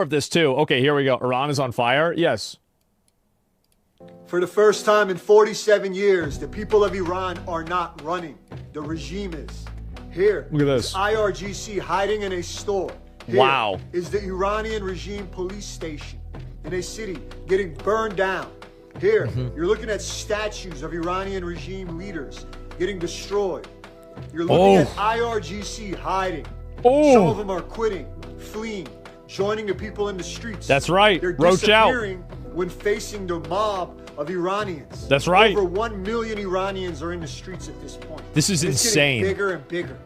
of this too. Okay, here we go. Iran is on fire. Yes. For the first time in 47 years, the people of Iran are not running. The regime is. Here, look at this. IRGC hiding in a store. Here wow. Is the Iranian regime police station in a city getting burned down. Here, you're looking at statues of Iranian regime leaders getting destroyed. You're looking at IRGC hiding. Some of them are quitting, fleeing, joining the people in the streets. That's right. They're disappearing when facing the mob of Iranians. That's right. Over 1 million Iranians are in the streets at this point. This is insane. Getting bigger and bigger.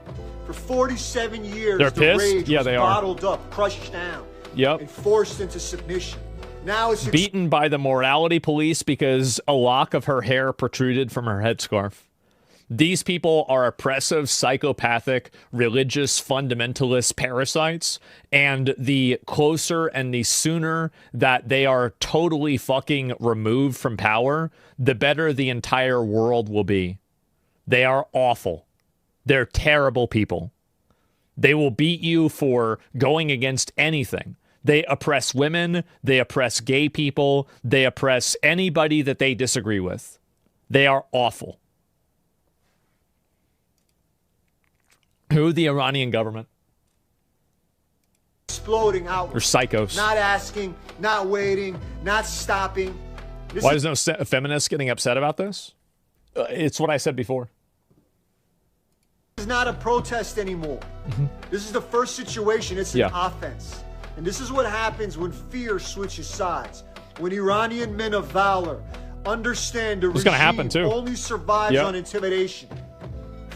For 47 years, they're the pissed? rage Yeah, was they bottled up, crushed down, and forced into submission. Now it's beaten by the morality police because a lock of her hair protruded from her headscarf. These people are oppressive, psychopathic, religious, fundamentalist parasites, and the closer and the sooner that they are totally fucking removed from power, the better the entire world will be. They are awful. They're terrible people. They will beat you for going against anything. They oppress women, they oppress gay people, they oppress anybody that they disagree with. They are awful. Who? The Iranian government. Exploding out. They're psychos. Not asking, not waiting, not stopping. Why is no feminist getting upset about this? It's what I said before. This is not a protest anymore. This is the first situation. It's an offense. And this is what happens when fear switches sides. When Iranian men of valor understand the regime only survives on intimidation.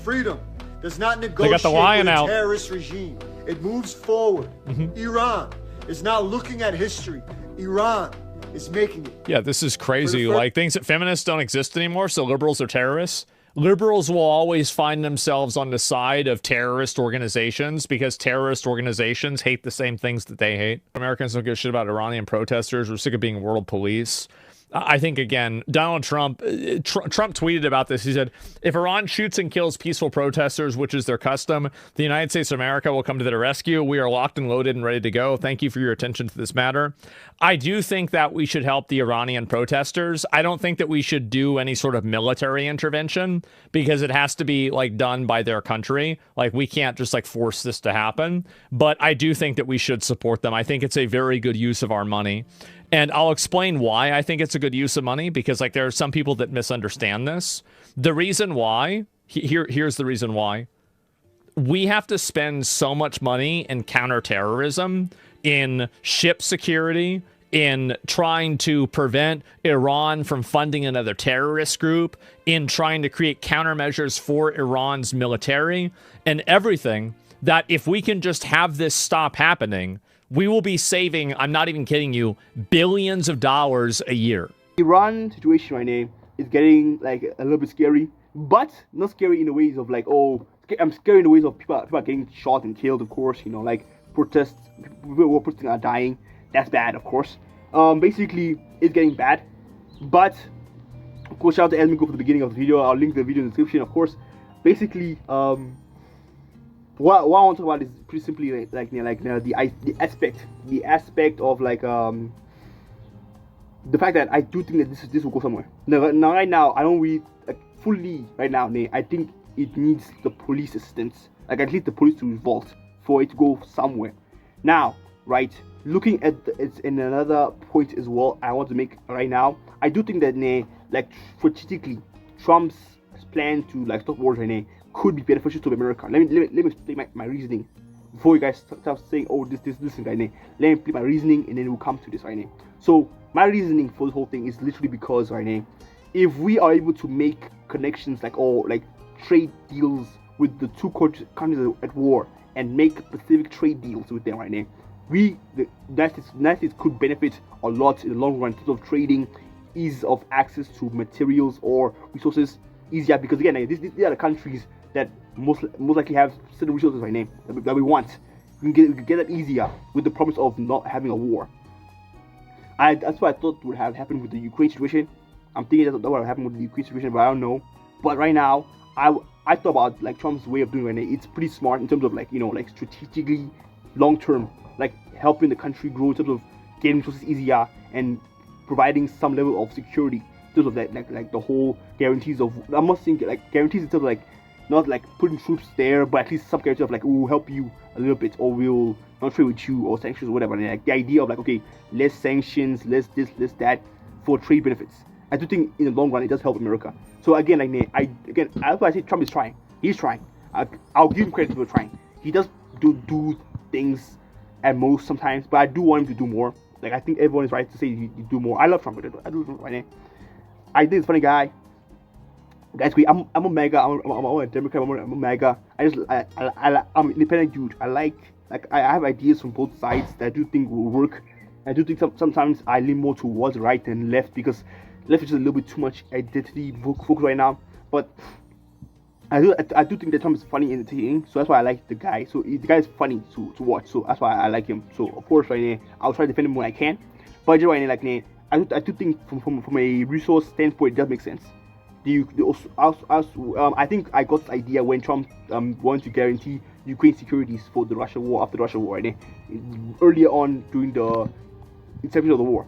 Freedom does not negotiate with a terrorist regime. It moves forward. Iran is not looking at history. Iran is making it. Yeah, this is crazy. Like, things that feminists don't exist anymore, so liberals are terrorists. Liberals will always find themselves on the side of terrorist organizations because terrorist organizations hate the same things that they hate. Americans don't give a shit about Iranian protesters. We're sick of being world police. I think, again, Donald Trump tweeted about this. He said, if Iran shoots and kills peaceful protesters, which is their custom, the United States of America will come to their rescue. We are locked and loaded and ready to go. Thank you for your attention to this matter. I do think that we should help the Iranian protesters. I don't think that we should do any sort of military intervention because it has to be like done by their country. Like, we can't just like force this to happen. But I do think that we should support them. I think it's a very good use of our money. And I'll explain why I think it's a good use of money, because like there are some people that misunderstand this. The reason why, here's the reason why. We have to spend so much money in counterterrorism, in ship security, in trying to prevent Iran from funding another terrorist group, in trying to create countermeasures for Iran's military, and everything, that if we can just have this stop happening, we will be saving, I'm not even kidding you, billions of dollars a year. Iran situation right now is getting like a little bit scary, but not scary in the ways of like, oh, I'm scared in the ways of people are getting shot and killed, of course, you know, like protests, people who are protesting are dying. That's bad, of course. Basically, it's getting bad, but of course, shout out to Asmongold for the beginning of the video. I'll link the video in the description, of course. Basically, what I want to talk about is pretty simply the aspect of like the fact that I do think that this will go somewhere. Now right now I don't really fully right now. I think it needs the police assistance, like at least the police to revolt for it to go somewhere. Now, right, looking at it's in another point as well. I want to make right now. I do think that like strategically, Trump's plan to like stop wars right now could be beneficial to America. Let me explain my reasoning before you guys start saying, oh, this right now. Let me explain my reasoning and then we'll come to this right now. So my reasoning for this whole thing is literally because right now, if we are able to make connections like trade deals with the two countries at war and make specific trade deals with them right now, the United States could benefit a lot in the long run in terms of trading, ease of access to materials or resources easier, because again, these are the countries that most likely have certain resources right now that we want. We can get that easier with the promise of not having a war. That's what I thought would have happened with the Ukraine situation. I'm thinking that's what would have happened with the Ukraine situation, but I don't know. But right now, I thought about like Trump's way of doing it right now. It's pretty smart in terms of like, you know, like strategically long term, like helping the country grow in terms of getting resources easier and providing some level of security in terms of that, like the whole guarantees of, I'm not saying like guarantees in terms of like not like putting troops there, but at least some guarantee of like we'll help you a little bit, or we'll not trade with you, or sanctions or whatever. And like the idea of like, okay, less sanctions, less this, less that, for trade benefits. I do think in the long run it does help America. So again, like I say Trump is trying. He's trying. I'll give him credit for trying. He does do things at most sometimes, but I do want him to do more. Like I think everyone is right to say you do more. I love Trump. I do right now. I think he's a funny guy. Guys, I'm a mega. I'm a Democrat. I'm a mega. I'm an independent dude. I have ideas from both sides that I do think will work. I do think sometimes I lean more towards right than left, because left is just a little bit too much identity focus right now. But I do think that Trump is funny and entertaining, so that's why I like the guy. So the guy is funny to watch, so that's why I like him. So of course, right now I'll try to defend him when I can. But just right now, like I do think from a resource standpoint, it does make sense. I think I got this idea when Trump wanted to guarantee Ukraine securities for the Russia war, after the Russia war, right? Earlier on during the inception of the war.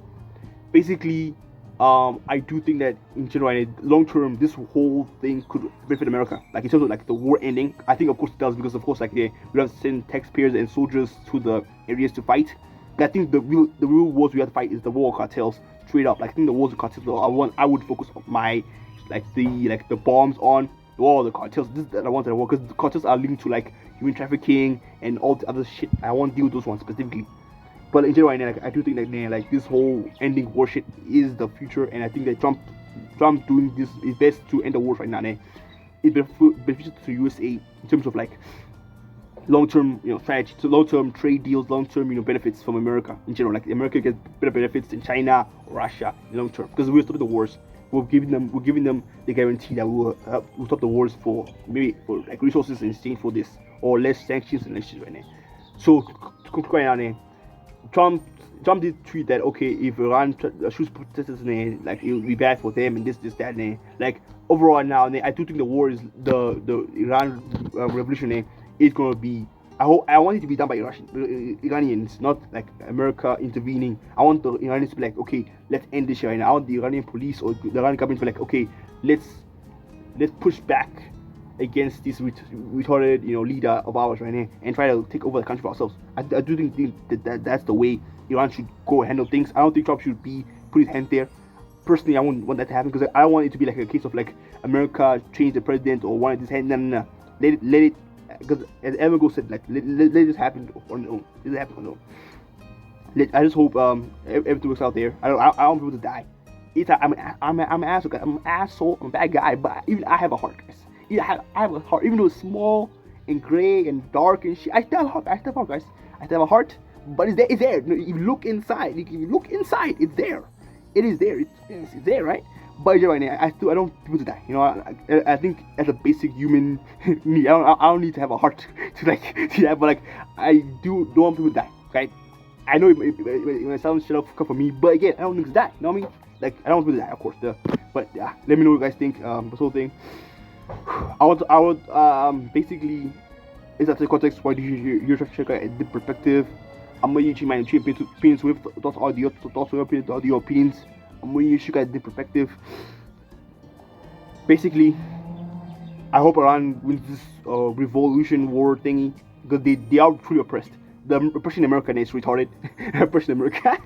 Basically, I do think that in general, long term, this whole thing could benefit America. Like in terms of like the war ending, I think of course it does, because of course like we have to send taxpayers and soldiers to the areas to fight. But I think the real wars we have to fight is the war cartels, straight up. Like I think the wars of cartels, I would focus on my the bombs on the cartels. This is the ones that I want, because the cartels are linked to like human trafficking and all the other shit. I want to deal with those ones specifically. But in general, like, I do think that like this whole ending war shit is the future, and I think that Trump doing this is best to end the war right now. It's beneficial to the USA in terms of like long-term strategy, so long-term trade deals, long-term benefits from America in general. Like America gets better benefits than China or Russia in long term, because we're stopping the wars. We're giving them the guarantee that we'll stop the wars for like resources in exchange for this, or less sanctions and less shit right now. So to conclude right now, Trump did tweet that okay, if Iran shoots protesters, like it will be bad for them and this that. Like overall now, I do think the war is the Iran revolution is gonna be. I want it to be done by Iranians, not like America intervening. I want the Iranians to be like, okay, let's end this shit right now. I want the Iranian police or the Iranian government to be like, okay, let's push back against this retarded leader of ours right now and try to take over the country for ourselves. I do think that's the way Iran should go and handle things. I don't think Trump should put his hand there. Personally, I wouldn't want that to happen, because I don't want it to be like a case of like America changed the president or wanted his hand. No. Let it. Because as Asmongold said, like let this happen on its own. Let it happen on its own. I just hope everything works out there. I don't want people to die. I'm an asshole. I'm an asshole. I'm a bad guy. But even I have a heart, guys. I have a heart, even though it's small and gray and dark and shit. I still have a heart, guys. I still have a heart, but it's there. It's there. If you look inside, it's there. It is there. It's there, right? But right now, I don't want people to die. I think as a basic human need, I don't need to have a heart to like see that. But like, I don't want people to die. Right? I know it sounds shut up for me, but again, I don't want people to die. You know what I mean? Like, I don't want people to die, of course. But yeah, let me know what you guys think. This whole thing. I would basically, it's after the context. Why do you check out the perspective? I'm gonna use my opinions with those audio opinions. I'm gonna use you guys the perspective. Basically, I hope Iran wins this revolution war thingy, because they are truly oppressed. The oppression in America is retarded. Oppression in America.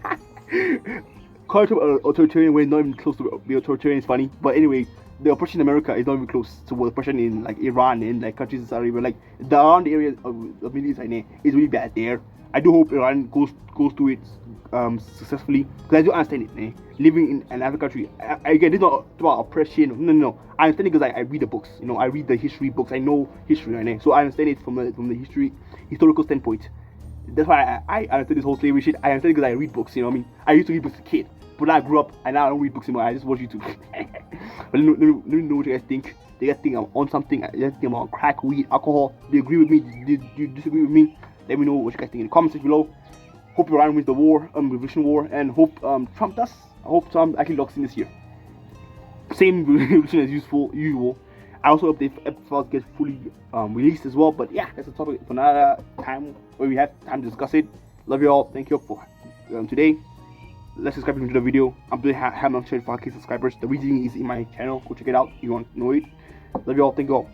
Calling to authoritarian when not even close to be authoritarian is funny. But anyway, the oppression in America is not even close to the oppression in like Iran and like countries in Saudi Arabia. Like around the area of the Middle East is really bad there. I do hope Iran goes through it successfully, because I do understand it. Living in an African country, again, this is not about oppression. No. I understand it because I read the books. I read the history books. I know history right now, so I understand it from the historical standpoint. That's why I understand this whole slavery shit. I understand it because I read books. I mean, I used to read books as a kid, but now I grew up and now I don't read books anymore. I just watch YouTube. But let me know what you guys think. Do you guys think I'm on something? Do you guys think I'm on crack, weed, alcohol? Do you agree with me? Do you disagree with me? Let me know what you guys think in the comments section below. Hope Iran wins the war, revolution war, and hope Trump does. I hope Trump actually locks in this year. Same revolution as usual. I also hope the episodes get fully released as well. But yeah, that's a topic for another time. where we have time to discuss it. Love you all. Thank you all for today. Let's subscribe to the video. I'm doing have not 5K subscribers. The reason is in my channel. Go check it out if you want to know it. Love you all. Thank you all.